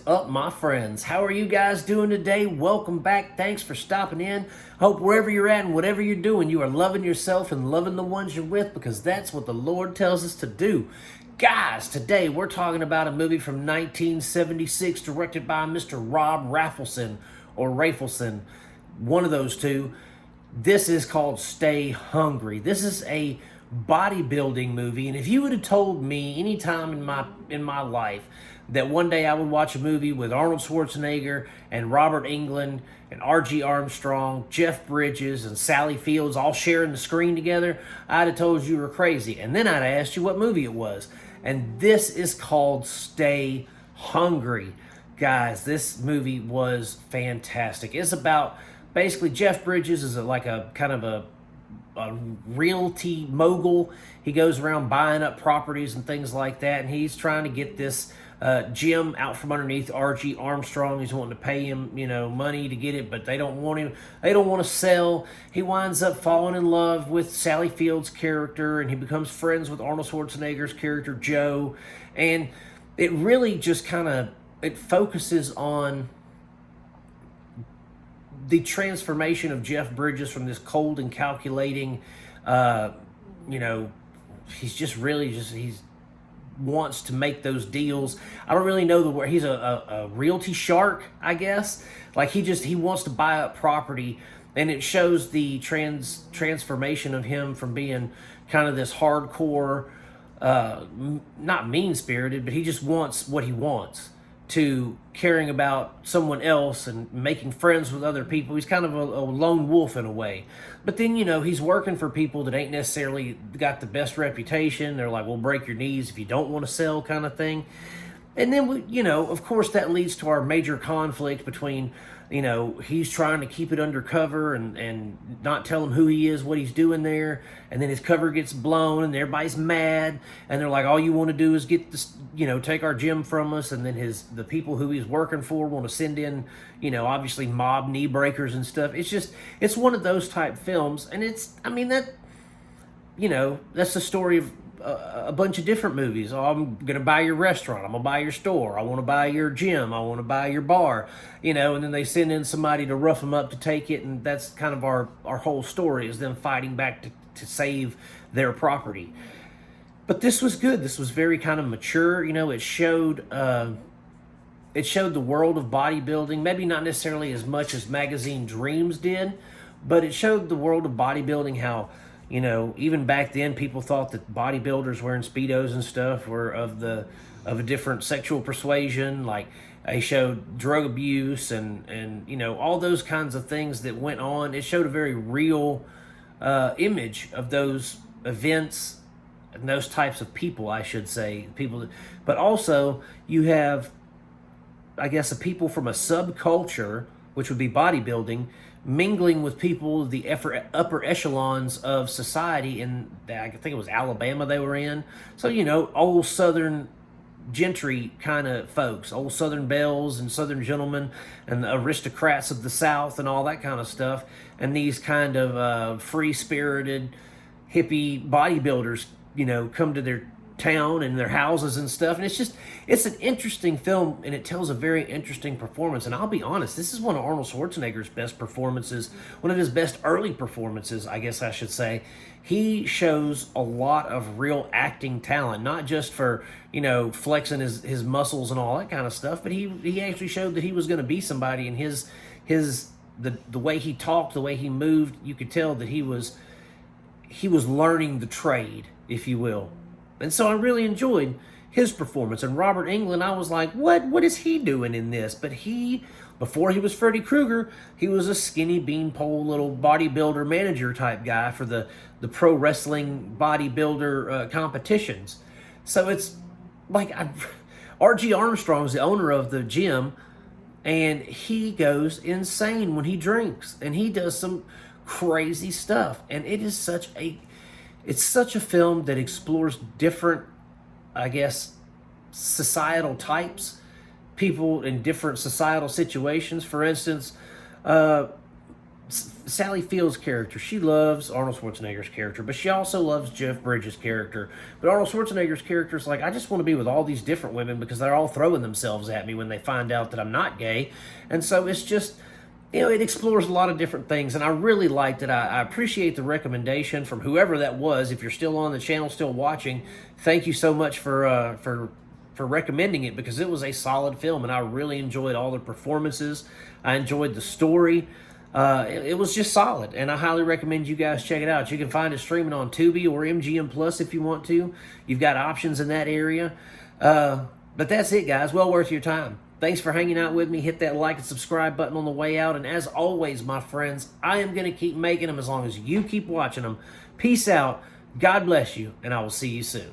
up, my friends? How are you guys doing today? Welcome back. Thanks for stopping in. Hope wherever you're at and whatever you're doing, you are loving yourself and loving the ones you're with, because that's what the Lord tells us to do. Guys, today we're talking about a movie from 1976 directed by Mr. Rob Rafelson, or Rafelson, one of those two. This is called Stay Hungry. This is a bodybuilding movie, and if you would have told me any time in my life that one day I would watch a movie with Arnold Schwarzenegger and Robert Englund and R.G. Armstrong, Jeff Bridges, and Sally Fields all sharing the screen together, I'd have told you were crazy. And then I'd have asked you what movie it was. And this is called Stay Hungry. Guys, this movie was fantastic. It's about, basically, Jeff Bridges is like a kind of a realty mogul. He goes around buying up properties and things like that, and he's trying to get this gym out from underneath R.G. Armstrong. He's wanting to pay him, money to get it, but they don't want him. They don't want to sell. He winds up falling in love with Sally Field's character, and he becomes friends with Arnold Schwarzenegger's character, Joe. And it really just it focuses on the transformation of Jeff Bridges from this cold and calculating, he wants to make those deals. I don't really know the word. He's a realty shark, I guess. Like he wants to buy up property, and it shows the transformation of him from being kind of this hardcore, not mean-spirited, but he just wants what he wants, to caring about someone else and making friends with other people. He's kind of a lone wolf in a way. But then, he's working for people that ain't necessarily got the best reputation. They're like, we'll break your knees if you don't want to sell, kind of thing. And then, of course, that leads to our major conflict between, he's trying to keep it undercover and not tell him who he is, what he's doing there. And then his cover gets blown and everybody's mad. And they're like, all you want to do is get this, take our gym from us. And then the people who he's working for want to send in, obviously mob knee breakers and stuff. It's one of those type films. And that's the story of a bunch of different movies. Oh, I'm going to buy your restaurant. I'm going to buy your store. I want to buy your gym. I want to buy your bar. And then they send in somebody to rough them up to take it. And that's kind of our whole story, is them fighting back to save their property. But this was good. This was very kind of mature. It showed the world of bodybuilding. Maybe not necessarily as much as Magazine Dreams did, but it showed the world of bodybuilding, how even back then, people thought that bodybuilders wearing Speedos and stuff were of a different sexual persuasion. Like, they showed drug abuse and all those kinds of things that went on. It showed a very real image of those events and those types of people, I should say. But also, you have, I guess, a people from a subculture, which would be bodybuilding, mingling with people of the upper echelons of society in, I think it was Alabama they were in. So, old Southern gentry kind of folks, old Southern belles and Southern gentlemen and the aristocrats of the South and all that kind of stuff. And these kind of free-spirited hippie bodybuilders, come to their town and their houses and stuff. And it's an interesting film, and it tells a very interesting performance. And I'll be honest, this is one of Arnold Schwarzenegger's best performances, one of his best early performances, I guess I should say. He shows a lot of real acting talent, not just for, flexing his muscles and all that kind of stuff, but he actually showed that he was going to be somebody. And the way he talked, the way he moved, you could tell that he was learning the trade, if you will. And so I really enjoyed his performance. And Robert Englund, I was like, what is he doing in this? But before he was Freddy Krueger, he was a skinny beanpole little bodybuilder manager type guy for the pro wrestling bodybuilder competitions. So it's like, R.G. Armstrong's the owner of the gym, and he goes insane when he drinks. And he does some crazy stuff. And it's such a film that explores different, I guess, societal types, people in different societal situations. For instance, Sally Field's character, she loves Arnold Schwarzenegger's character, but she also loves Jeff Bridges' character. But Arnold Schwarzenegger's character is like, I just want to be with all these different women because they're all throwing themselves at me when they find out that I'm not gay. And so it's just, it explores a lot of different things, and I really liked it. I appreciate the recommendation from whoever that was. If you're still on the channel, still watching, thank you so much for recommending it, because it was a solid film, and I really enjoyed all the performances. I enjoyed the story. It was just solid, and I highly recommend you guys check it out. You can find it streaming on Tubi or MGM Plus if you want to. You've got options in that area. But that's it, guys. Well worth your time. Thanks for hanging out with me. Hit that like and subscribe button on the way out. And as always, my friends, I am going to keep making them as long as you keep watching them. Peace out. God bless you, and I will see you soon.